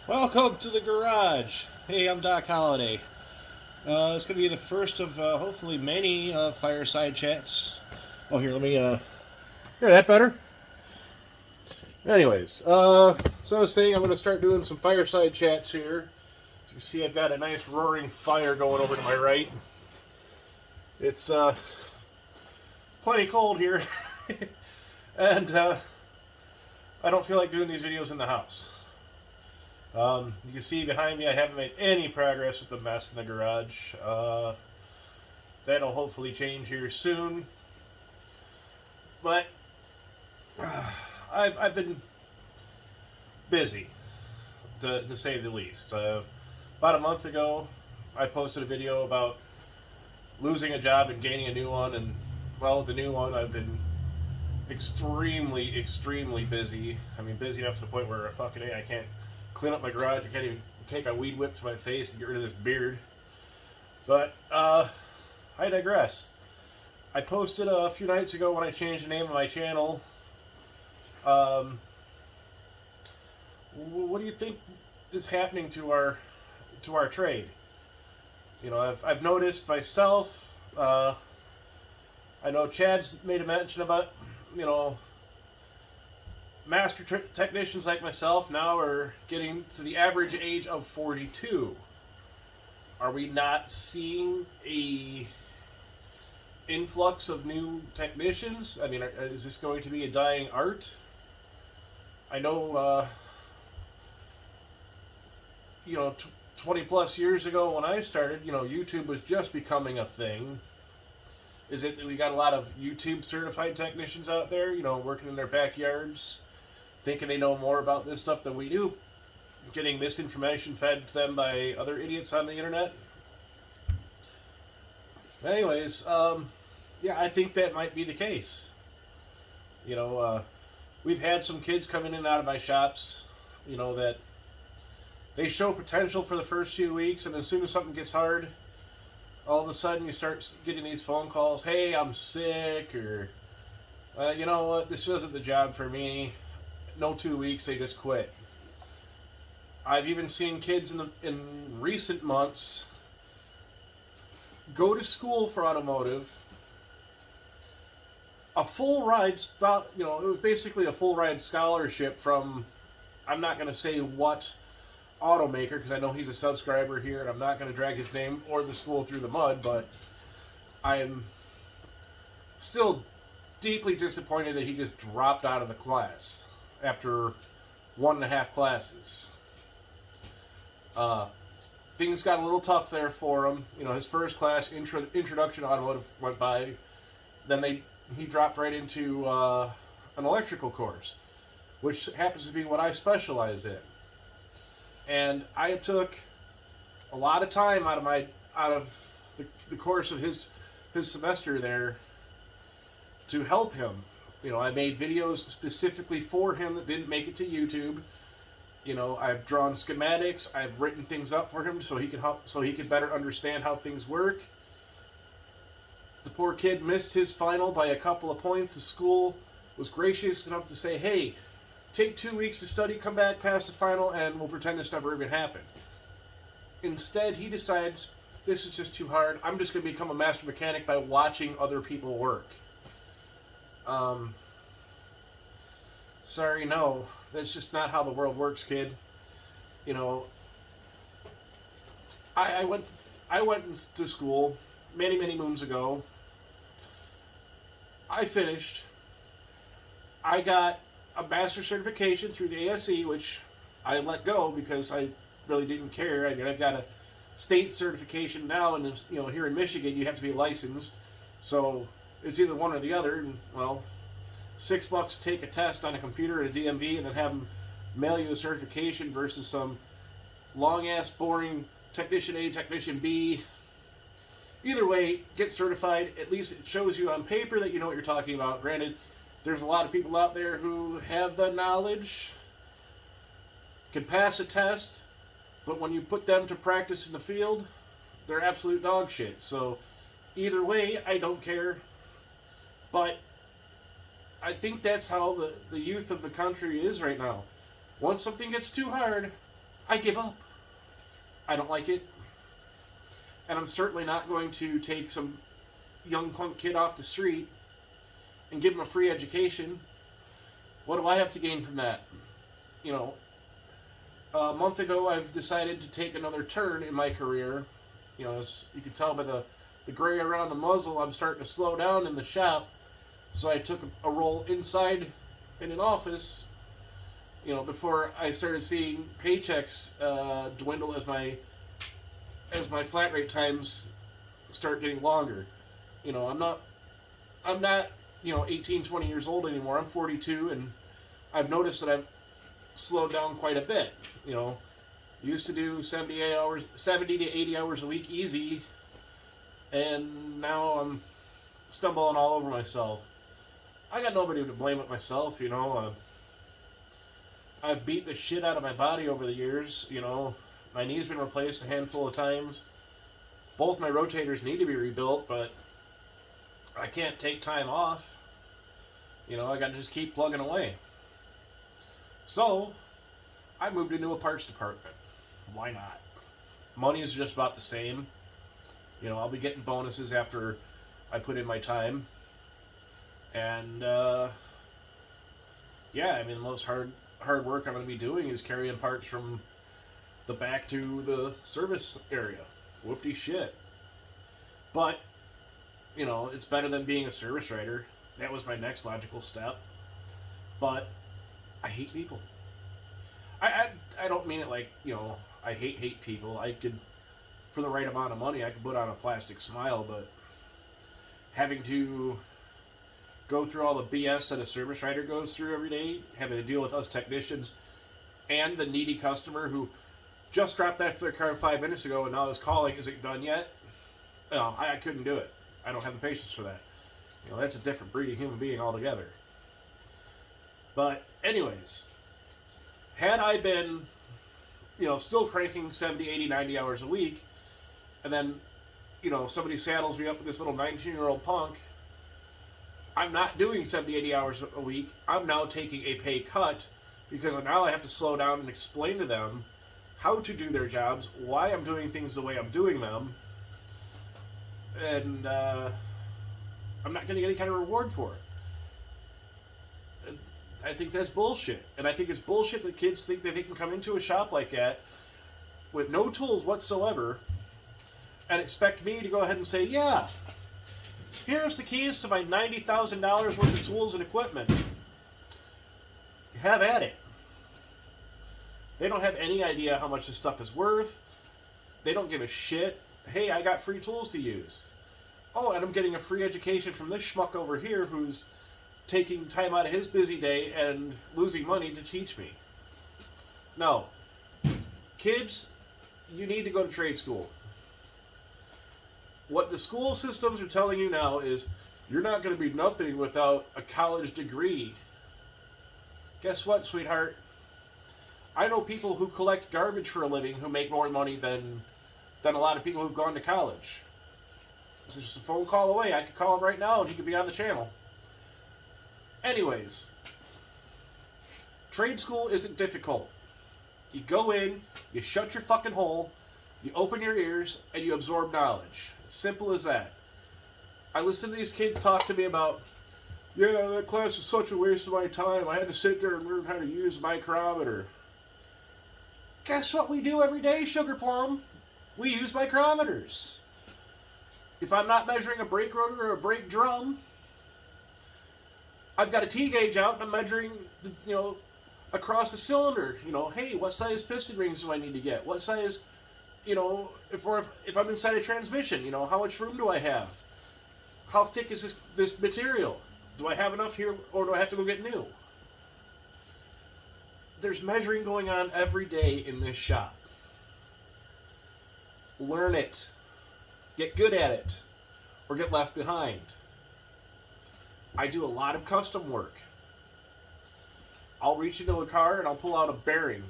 Welcome to the garage. Hey, I'm Doc Holliday. It's going to be the first of hopefully many fireside chats. Oh, here, let me hear that better. Anyways, so I was saying I'm going to start doing some fireside chats here. As you can see, I've got a nice roaring fire going over to my right. It's plenty cold here, and I don't feel like doing these videos in the house. You can see behind me I haven't made any progress with the mess in the garage. That'll hopefully change here soon. But I've been busy, to say the least. About a month ago, I posted a video about losing a job and gaining a new one, and well, the new one I've been extremely busy. I mean, busy enough to the point where fucking I can't clean up my garage. I can't even take a weed whip to my face and get rid of this beard. But I digress. I posted a few nights ago when I changed the name of my channel. What do you think is happening to our trade? You know, I've noticed myself. I know Chad's made a mention about, you know, master technicians like myself now are getting to the average age of 42. Are we not seeing a influx of new technicians? I mean, is this going to be a dying art? I know, you know, 20 plus years ago when I started, you know, YouTube was just becoming a thing. Is it that we got a lot of YouTube certified technicians out there, you know, working in their backyards, thinking they know more about this stuff than we do, getting misinformation fed to them by other idiots on the internet? Anyways, yeah, I think that might be the case. You know, we've had some kids come in and out of my shops, you know, that they show potential for the first few weeks, and as soon as something gets hard, all of a sudden you start getting these phone calls, hey, I'm sick, or, you know what, this wasn't the job for me. No 2 weeks, they just quit. I've even seen kids in recent months go to school for automotive, a full ride, you know, it was basically a full ride scholarship from, I'm not going to say what automaker, because I know he's a subscriber here, and I'm not going to drag his name or the school through the mud, but I'm still deeply disappointed that he just dropped out of the class after 1.5 classes. Things got a little tough there for him. You know, his first class, Introduction to Automotive, went by. Then he dropped right into an electrical course, which happens to be what I specialize in. And I took a lot of time out of the course of his semester there to help him. You know, I made videos specifically for him that didn't make it to YouTube. You know, I've drawn schematics, I've written things up for him so he could better understand how things work. The poor kid missed his final by a couple of points. The school was gracious enough to say, hey, take 2 weeks to study, come back, pass the final, and we'll pretend this never even happened. Instead, he decides, this is just too hard. I'm just going to become a master mechanic by watching other people work. Sorry, no. That's just not how the world works, kid. You know, I went to school many moons ago. I finished. I got a master's certification through the ASE, which I let go because I really didn't care. I mean, I've got a state certification now, and you know, here in Michigan, you have to be licensed. So it's either one or the other. And well, $6 to take a test on a computer at a DMV, and then have them mail you a certification versus some long ass boring technician A, technician B. Either way, get certified. At least it shows you on paper that you know what you're talking about. Granted, there's a lot of people out there who have the knowledge, can pass a test, but when you put them to practice in the field, they're absolute dog shit. So either way, I don't care. But I think that's how the youth of the country is right now. Once something gets too hard, I give up. I don't like it. And I'm certainly not going to take some young punk kid off the street and give him a free education. What do I have to gain from that? You know, a month ago I've decided to take another turn in my career. You know, as you can tell by the gray around the muzzle, I'm starting to slow down in the shop. So I took a role inside in an office, you know, before I started seeing paychecks dwindle as my flat rate times start getting longer. You know, I'm not, you know, 18, 20 years old anymore. I'm 42, and I've noticed that I've slowed down quite a bit. You know, used to do 70 to 80 hours a week easy, and now I'm stumbling all over myself. I got nobody to blame but myself, you know. I've beat the shit out of my body over the years, you know. My knee's been replaced a handful of times. Both my rotators need to be rebuilt, but I can't take time off. You know, I got to just keep plugging away. So, I moved into a parts department. Why not? Money is just about the same. You know, I'll be getting bonuses after I put in my time. And, yeah, I mean, the most hard work I'm going to be doing is carrying parts from the back to the service area. Whoop-de shit. But, you know, it's better than being a service writer. That was my next logical step. But I hate people. I don't mean it like, you know, I hate people. I could, for the right amount of money, I could put on a plastic smile, but having to go through all the BS that a service writer goes through every day, having to deal with us technicians and the needy customer who just dropped that their car 5 minutes ago and now is calling, is it done yet? No, I couldn't do it. I don't have the patience for that. You know, that's a different breed of human being altogether. But anyways, had I been, you know, still cranking 70, 80, 90 hours a week, and then, you know, somebody saddles me up with this little 19-year-old punk, I'm not doing 70, 80 hours a week. I'm now taking a pay cut because now I have to slow down and explain to them how to do their jobs, why I'm doing things the way I'm doing them, and I'm not getting any kind of reward for it. I think that's bullshit. And I think it's bullshit that kids think that they can come into a shop like that with no tools whatsoever and expect me to go ahead and say, yeah, here's the keys to my $90,000 worth of tools and equipment. Have at it. They don't have any idea how much this stuff is worth. They don't give a shit. Hey, I got free tools to use. Oh, and I'm getting a free education from this schmuck over here who's taking time out of his busy day and losing money to teach me. No. Kids, you need to go to trade school. What the school systems are telling you now is you're not going to be nothing without a college degree. Guess what, sweetheart? I know people who collect garbage for a living who make more money than a lot of people who've gone to college. It's just a phone call away. I could call him right now and he could be on the channel. Anyways, trade school isn't difficult. You go in, you shut your fucking hole, you open your ears, and you absorb knowledge. It's simple as that. I listen to these kids talk to me about, yeah, that class was such a waste of my time. I had to sit there and learn how to use a micrometer. Guess what we do every day, Sugar Plum? We use micrometers. If I'm not measuring a brake rotor or a brake drum, I've got a T-gauge out and I'm measuring, you know, across the cylinder. You know, hey, what size piston rings do I need to get? What size, you know, if I'm inside a transmission, you know, how much room do I have? How thick is this material? Do I have enough here or do I have to go get new? There's measuring going on every day in this shop. Learn it. Get good at it. Or get left behind. I do a lot of custom work. I'll reach into a car and I'll pull out a bearing.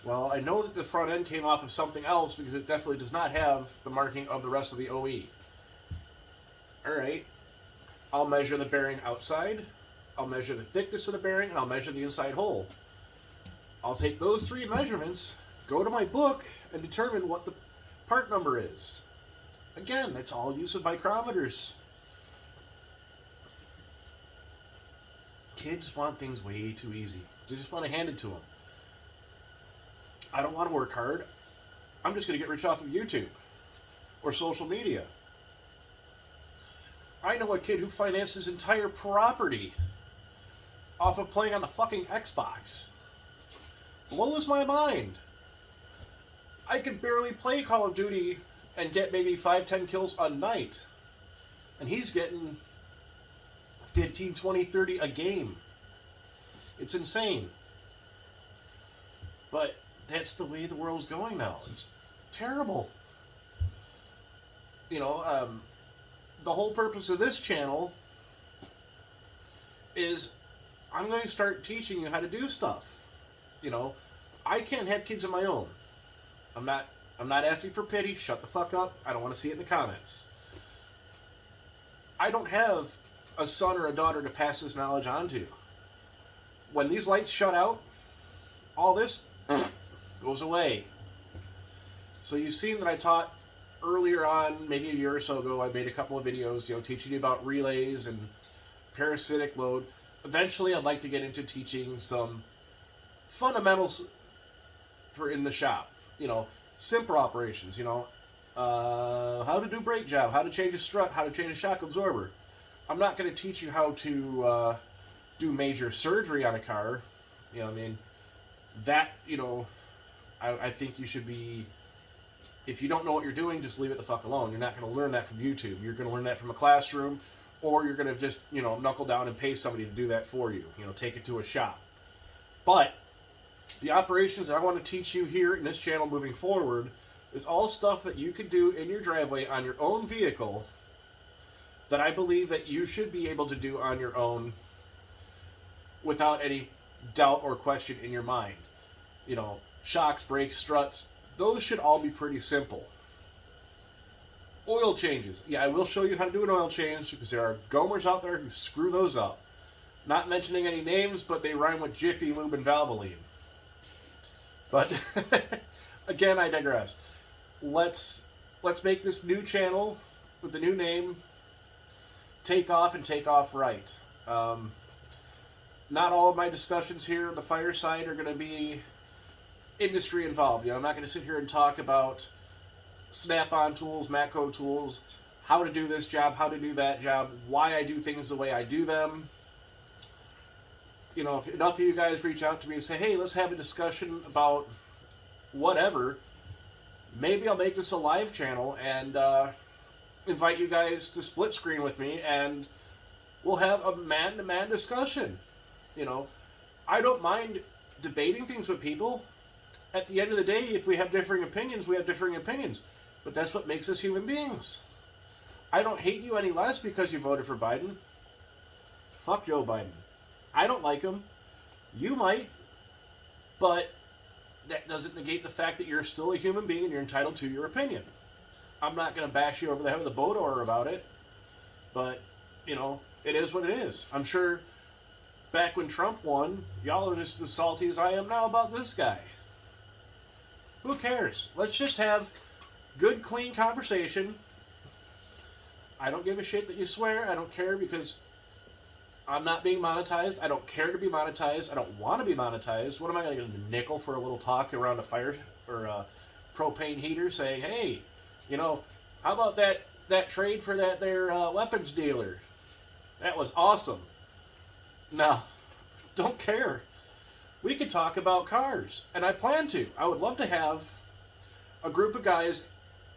Well, I know that the front end came off of something else because it definitely does not have the marking of the rest of the OE. Alright. I'll measure the bearing outside. I'll measure the thickness of the bearing and I'll measure the inside hole. I'll take those 3 measurements, go to my book, and determine what the part number is. Again, it's all use of micrometers. Kids want things way too easy. They just want to hand it to them. I don't want to work hard. I'm just going to get rich off of YouTube or social media. I know a kid who financed his entire property off of playing on the fucking Xbox. Blows my mind. I could barely play Call of Duty and get maybe 5-10 kills a night. And he's getting 15, 20, 30 a game. It's insane. But that's the way the world's going now. It's terrible. You know, the whole purpose of this channel is I'm going to start teaching you how to do stuff. You know, I can't have kids of my own. I'm not asking for pity. Shut the fuck up. I don't want to see it in the comments. I don't have a son or a daughter to pass this knowledge on to. When these lights shut out, all this goes away. So you've seen that I taught earlier on, maybe a year or so ago, I made a couple of videos, you know, teaching you about relays and parasitic load. Eventually, I'd like to get into teaching some fundamentals for in the shop. You know, simple operations, you know, how to do brake job, how to change a strut, how to change a shock absorber. I'm not going to teach you how to do major surgery on a car. You know, I mean, that, you know, I think you should be, if you don't know what you're doing, just leave it the fuck alone. You're not going to learn that from YouTube. You're going to learn that from a classroom, or you're going to just, you know, knuckle down and pay somebody to do that for you. You know, take it to a shop. But the operations that I want to teach you here in this channel moving forward is all stuff that you can do in your driveway on your own vehicle that I believe that you should be able to do on your own without any doubt or question in your mind. You know, shocks, brakes, struts, those should all be pretty simple. Oil changes. Yeah, I will show you how to do an oil change because there are gomers out there who screw those up. Not mentioning any names, but they rhyme with Jiffy Lube and Valvoline. But again, I digress. Let's make this new channel with the new name take off and take off right. Not all of my discussions here on the fireside are going to be industry involved. You know, I'm not going to sit here and talk about Snap-on tools, Matco tools, how to do this job, how to do that job, why I do things the way I do them. You know, if enough of you guys reach out to me and say, hey, let's have a discussion about whatever, maybe I'll make this a live channel and invite you guys to split screen with me and we'll have a man-to-man discussion. You know, I don't mind debating things with people. At the end of the day, if we have differing opinions, we have differing opinions. But that's what makes us human beings. I don't hate you any less because you voted for Biden. Fuck Joe Biden. I don't like him. You might. But that doesn't negate the fact that you're still a human being and you're entitled to your opinion. I'm not going to bash you over the head with a boat oar about it. But, you know, it is what it is. I'm sure back when Trump won, y'all are just as salty as I am now about this guy. Who cares? Let's just have good, clean conversation. I don't give a shit that you swear. I don't care because I'm not being monetized. I don't care to be monetized. I don't want to be monetized. What am I going to get a nickel for a little talk around a fire or a propane heater saying, hey, you know, how about that trade for that there weapons dealer? That was awesome. No, don't care. We could talk about cars, and I plan to. I would love to have a group of guys,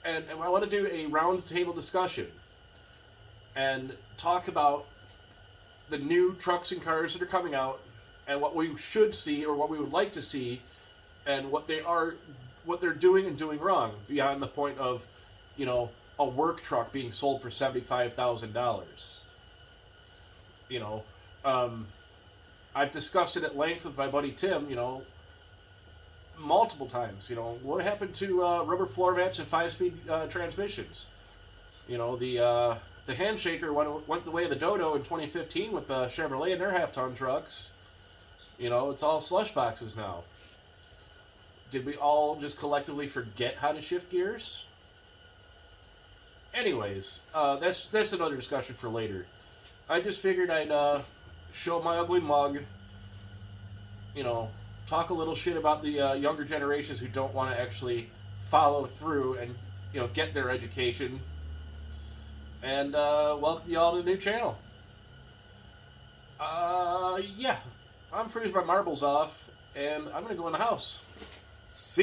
and I want to do a round table discussion and talk about the new trucks and cars that are coming out and what we should see or what we would like to see and what they're doing and doing wrong beyond the point of, you know, a work truck being sold for $75,000. You know, I've discussed it at length with my buddy Tim, you know, multiple times. You know, what happened to rubber floor mats and 5-speed transmissions? You know, the handshaker went the way of the dodo in 2015 with the Chevrolet and their half-ton trucks. You know, it's all slush boxes now. Did we all just collectively forget how to shift gears? Anyways, that's another discussion for later. I just figured I'd show my ugly mug, talk a little shit about the younger generations who don't want to actually follow through and, get their education, and welcome you all to the new channel. Yeah, I'm freezing my marbles off, and I'm going to go in the house. See ya.